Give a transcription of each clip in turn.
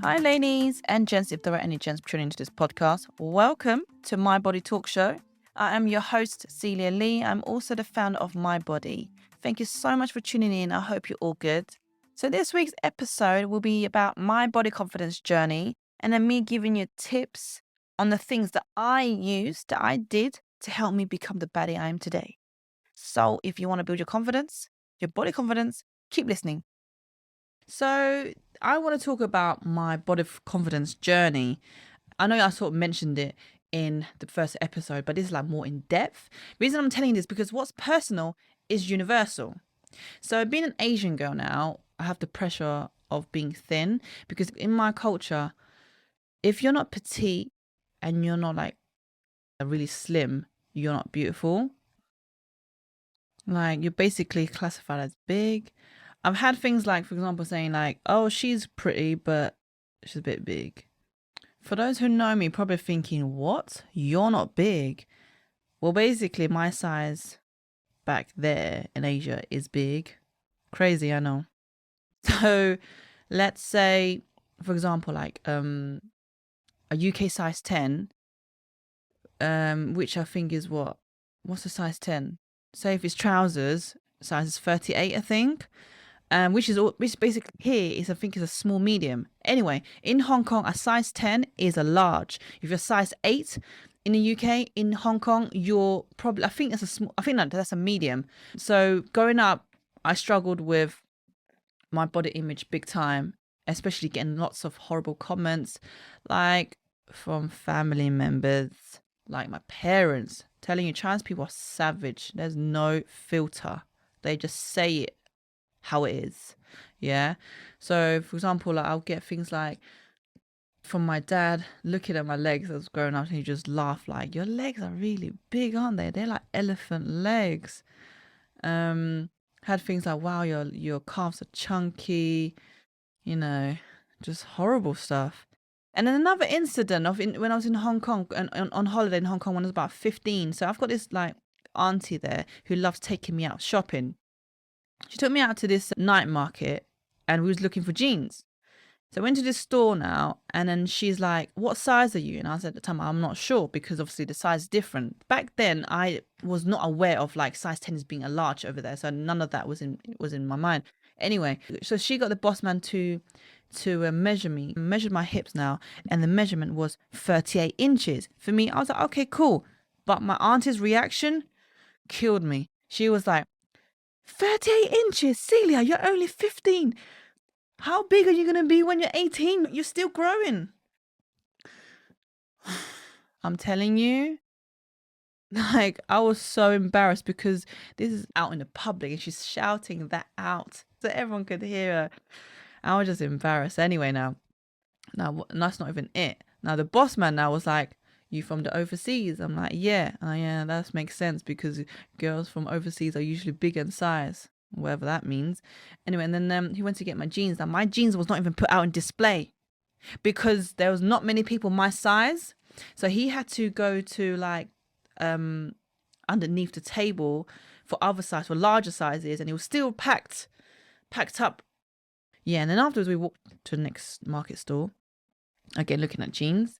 Hi, ladies and gents, if there are any gents tuning into this podcast, welcome to My Body Talk Show. I am your host, Cilia Lee. I'm also the founder of My Body. Thank you so much for tuning in. I hope you're all good. So this week's episode will be about my body confidence journey and then me giving you tips on the things that I did to help me become the baddie I am today. So if you want to build your confidence, your body confidence, keep listening. So I want to talk about my body confidence journey. I know I sort of mentioned it in the first episode, but this is like more in depth. The reason I'm telling you this because what's personal is universal. So being an Asian girl now, I have the pressure of being thin because in my culture, if you're not petite and you're not like really slim, you're not beautiful. Like you're basically classified as big. I've had things like, for example, saying like, oh, she's pretty, but she's a bit big. For those who know me, probably thinking, what? You're not big. Well, basically, my size back there in Asia is big. Crazy, I know. So let's say, for example, like a UK size 10, which I think is what? What's the size 10? Say if it's trousers, size is 38, I think. Which basically here is I think is a small medium. Anyway, in Hong Kong, a size 10 is a large. If you're size 8 in the UK, in Hong Kong, you're probably I think that's a medium. So growing up, I struggled with my body image big time, especially getting lots of horrible comments, like from family members, like my parents, telling you trans people are savage. There's no filter. They just say it how it is. Yeah. So for example, like I'll get things like from my dad looking at my legs as I was growing up and he just laughed like, your legs are really big, aren't they? They're like elephant legs. Had things like, wow, your calves are chunky, just horrible stuff. And then another incident when I was in Hong Kong and on holiday in Hong Kong when I was about 15. So I've got this like auntie there who loves taking me out shopping. She took me out to this night market and we was looking for jeans. So I went to this store now and then she's like, what size are you? And I said at the time, I'm not sure because obviously the size is different. Back then I was not aware of like size 10 as being a large over there. So none of that was in my mind. Anyway, so she got the boss man to measured my hips now. And the measurement was 38 inches. For me, I was like, okay, cool. But my auntie's reaction killed me. She was like, 38 inches, Celia, you're only 15. How big are you going to be when you're 18? You're still growing. I'm telling you, like, I was so embarrassed because this is out in the public and she's shouting that out so everyone could hear her. I was just embarrassed. Anyway, now that's not even it. Now, the boss man now was like, you from the overseas? I'm like, yeah. Yeah, that makes sense because girls from overseas are usually bigger in size, whatever that means. Anyway, and then he went to get my jeans. Now, my jeans was not even put out on display because there was not many people my size. So he had to go to like underneath the table for larger sizes, and it was still packed up. Yeah, and then afterwards we walked to the next market store, again looking at jeans.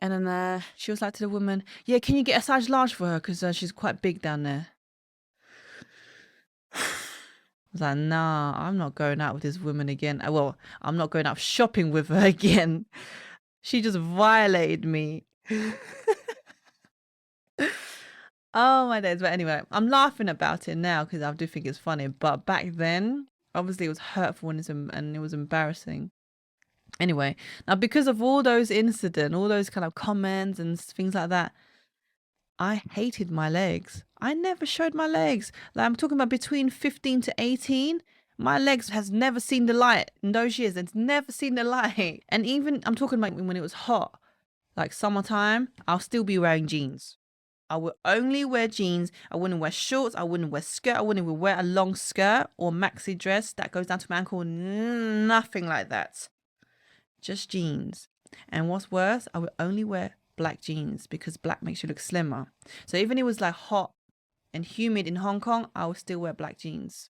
And then she was like to the woman, yeah, can you get a size large for her? Because she's quite big down there. I was like, nah, I'm not going out with this woman again. Well, I'm not going out shopping with her again. She just violated me. Oh, my days. But anyway, I'm laughing about it now because I do think it's funny. But back then, obviously, it was hurtful and it was embarrassing. Anyway, now because of all those incidents, all those kind of comments and things like that, I hated my legs. I never showed my legs. Like I'm talking about between 15 to 18. My legs has never seen the light in those years. It's never seen the light. And even I'm talking about when it was hot, like summertime, I'll still be wearing jeans. I would only wear jeans. I wouldn't wear shorts. I wouldn't wear skirt. I wouldn't even wear a long skirt or maxi dress that goes down to my ankle. Nothing like that. Just jeans. And what's worse, I would only wear black jeans because black makes you look slimmer. So even if it was like hot and humid in Hong Kong, I would still wear black jeans.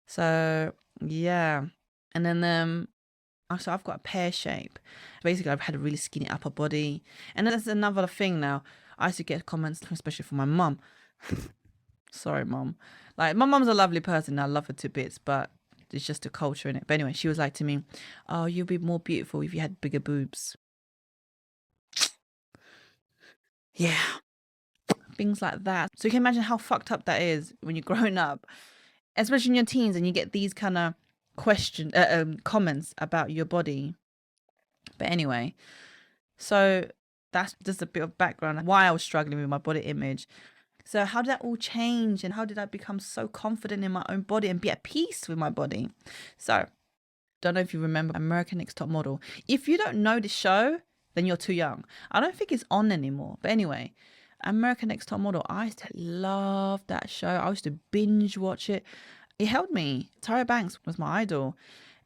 So yeah. And then So I've got a pear shape. Basically, I've had a really skinny upper body. And then there's another thing now. I used to get comments, especially from my mum. Sorry, mum. Like, my mum's a lovely person. I love her to bits, but it's just a culture in it. But anyway, she was like to me, oh, you'd be more beautiful if you had bigger boobs. Yeah. Things like that. So you can imagine how fucked up that is when you're growing up, especially in your teens, and you get these kind of comments about your body. But anyway, so that's just a bit of background why I was struggling with my body image. So how did that all change, and how did I become so confident in my own body and be at peace with my body? So, don't know if you remember American Next Top Model. If you don't know the show, then you're too young. I don't think it's on anymore. But anyway, American Next Top Model, I used to love that show. I used to binge watch it. It held me. Tyra Banks was my idol.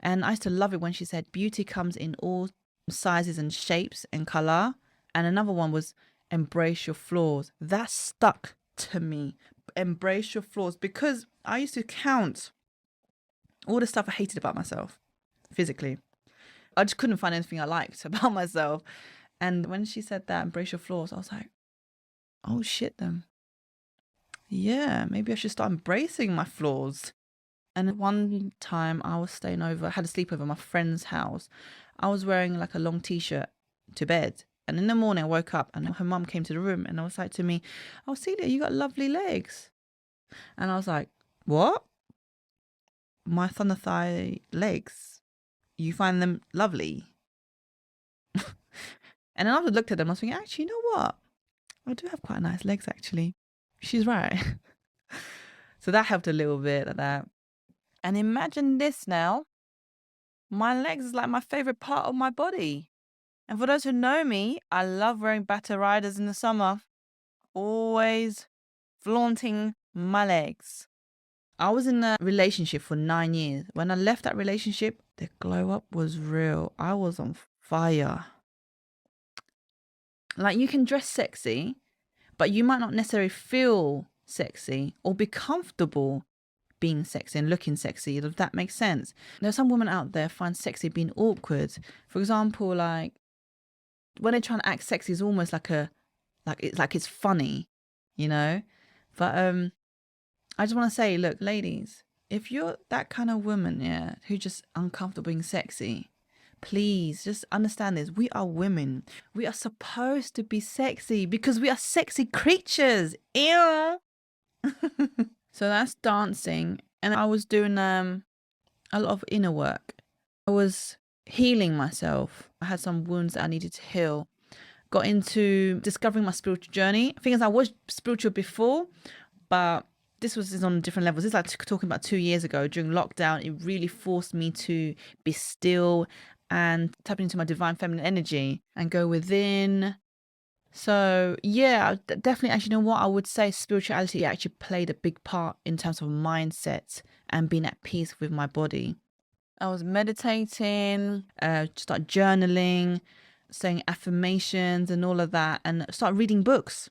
And I used to love it when she said beauty comes in all sizes and shapes and color. And another one was embrace your flaws. That stuck to me. Embrace your flaws, because I used to count all the stuff I hated about myself physically. I just couldn't find anything I liked about myself. And when she said that, embrace your flaws, I was like, oh shit, then. Yeah, maybe I should start embracing my flaws. And one time I was staying over, had a sleepover at my friend's house. I was wearing like a long t-shirt to bed. And in the morning I woke up and her mum came to the room and I was like to me, oh, Celia, you got lovely legs. And I was like, what? My thunder thigh legs? You find them lovely? And then I looked at them and I was thinking, actually, you know what? I do have quite nice legs, actually. She's right. So that helped a little bit of that. And imagine this now. My legs is like my favorite part of my body. And for those who know me, I love wearing batter riders in the summer. Always flaunting my legs. I was in a relationship for 9 years. When I left that relationship, the glow up was real. I was on fire. Like, you can dress sexy, but you might not necessarily feel sexy or be comfortable being sexy and looking sexy, if that makes sense. There's some women out there find sexy being awkward. For example, like when they're trying to act sexy, it's almost like it's funny, you know? But I just want to say, look, ladies, if you're that kind of woman, yeah, who just uncomfortable being sexy, please just understand this. We are women. We are supposed to be sexy because we are sexy creatures. Ew. So that's dancing. And I was doing a lot of inner work. I was healing myself. I had some wounds that I needed to heal. Got into discovering my spiritual journey. The thing is, I was spiritual before, but this was on different levels. This is like talking about 2 years ago during lockdown. It really forced me to be still and tap into my divine feminine energy and go within. So yeah, definitely. Actually, you know what? I would say spirituality actually played a big part in terms of mindset and being at peace with my body. I was meditating, start journaling, saying affirmations and all of that, and start reading books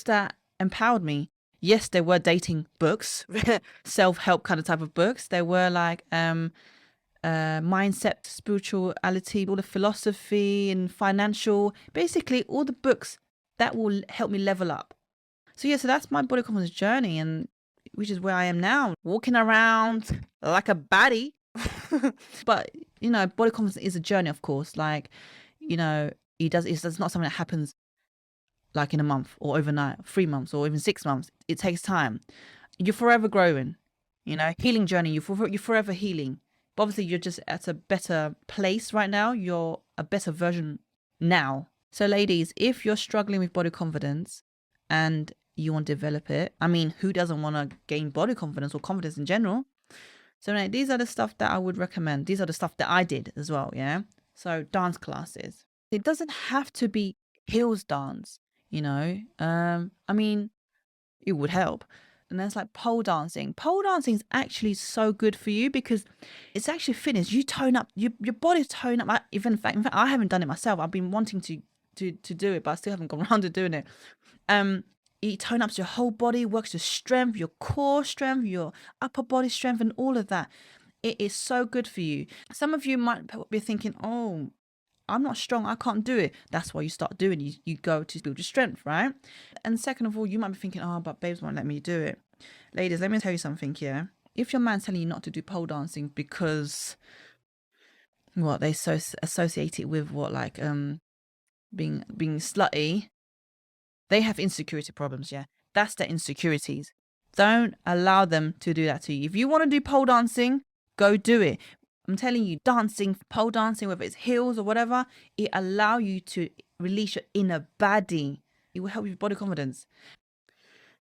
that empowered me. Yes, there were dating books, self-help kind of type of books. There were like mindset, spirituality, all the philosophy and financial, basically all the books that will help me level up. So yeah, so that's my body confidence journey, and which is where I am now, walking around like a baddie. But you know, body confidence is a journey, of course. Like, you know, it's not something that happens like in a month or overnight, 3 months or even 6 months. It takes time. You're forever growing, you know, healing journey. You're forever healing. But obviously you're just at a better place right now. You're a better version now. So ladies, if you're struggling with body confidence and you want to develop it, I mean, who doesn't want to gain body confidence or confidence in general? So these are the stuff that I would recommend. These are the stuff that I did as well. Yeah. So dance classes. It doesn't have to be heels dance, you know. I mean, it would help. And there's like pole dancing. Pole dancing is actually so good for you because it's actually fitness. You tone up your body, tone up. In fact, I haven't done it myself. I've been wanting to do it, but I still haven't gone around to doing it. It tone ups your whole body, works your strength, your core strength, your upper body strength, and all of that. It is so good for you. Some of you might be thinking, oh, I'm not strong, I can't do it. That's why you start doing it. You go to build your strength, right? And second of all, you might be thinking, oh, but babes won't let me do it. Ladies, let me tell you something here. If your man's telling you not to do pole dancing because what they associate it with, what, like being slutty, they have insecurity problems. Yeah, that's their insecurities. Don't allow them to do that to you. If you want to do pole dancing, go do it. I'm telling you, dancing, pole dancing, whether it's heels or whatever, it allow you to release your inner baddie. It will help you with body confidence.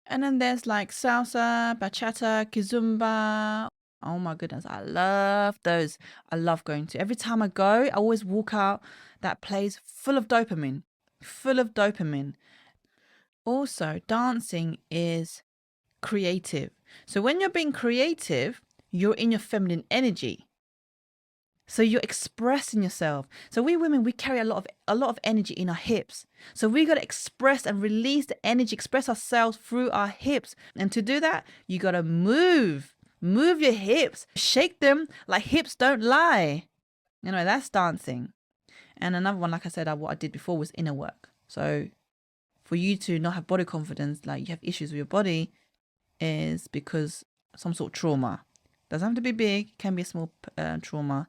And then there's like salsa, bachata, kizumba. Oh my goodness, I love those. I love going to. Every time I go, I always walk out that place full of dopamine. Full of dopamine. Also, dancing is creative. So when you're being creative, you're in your feminine energy. So you're expressing yourself. So we women, we carry a lot of energy in our hips. So we got to express and release the energy, express ourselves through our hips. And to do that, you got to move your hips, shake them like hips don't lie. You know, that's dancing. And another one, like I said, what I did before was inner work. So for you to not have body confidence, like you have issues with your body, is because some sort of trauma. Doesn't have to be big, it can be a small trauma.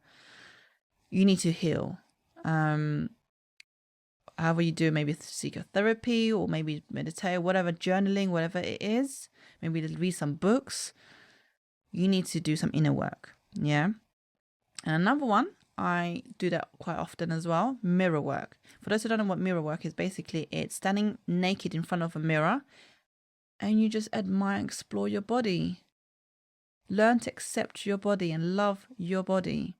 You need to heal. However you do, maybe seek a therapy or maybe meditate, whatever, journaling, whatever it is. Maybe read some books. You need to do some inner work. Yeah. And another one, I do that quite often as well, mirror work. For those who don't know what mirror work is, basically it's standing naked in front of a mirror and you just admire and explore your body. Learn to accept your body and love your body.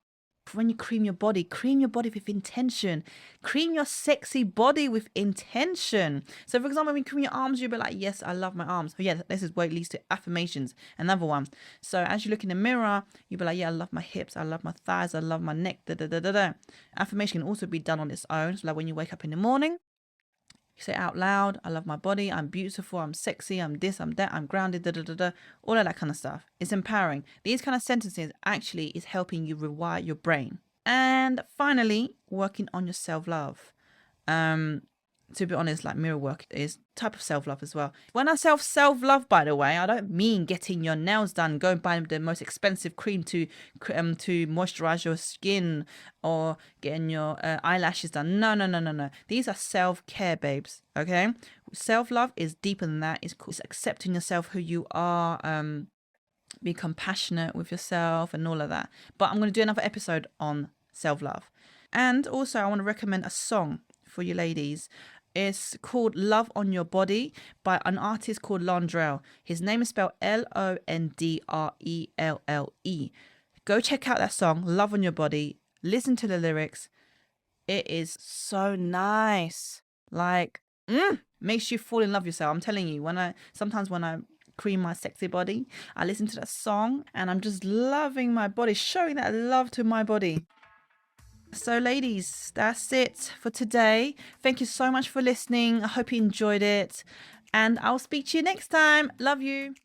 When you cream your body with intention. Cream your sexy body with intention. So for example, when you cream your arms, you'll be like, yes, I love my arms. Oh yeah, this is what it leads to affirmations. Another one. So as you look in the mirror, you'll be like, yeah, I love my hips, I love my thighs, I love my neck, da da da da da. Affirmation can also be done on its own. So like when you wake up in the morning, you say out loud, I love my body, I'm beautiful, I'm sexy, I'm this, I'm that, I'm grounded, da da da da, all of that kind of stuff. It's empowering. These kind of sentences actually is helping you rewire your brain. And finally, working on your self-love. To be honest, like mirror work is type of self-love as well. When I self-love, by the way, I don't mean getting your nails done, go and buy the most expensive cream to moisturize your skin or getting your eyelashes done. No. These are self-care, babes. Okay, self-love is deeper than that. It's accepting yourself, who you are. Be compassionate with yourself and all of that. But I'm going to do another episode on self-love. And also, I want to recommend a song for you ladies. It's called Love on Your Body by an artist called Londrelle. His name is spelled Londrelle. Go check out that song, Love on Your Body. Listen to the lyrics. It is so nice. Like, makes you fall in love with yourself. I'm telling you, sometimes when I cream my sexy body, I listen to that song and I'm just loving my body, showing that love to my body. So ladies, that's it for today. Thank you so much for listening. I hope you enjoyed it and I'll speak to you next time. Love you.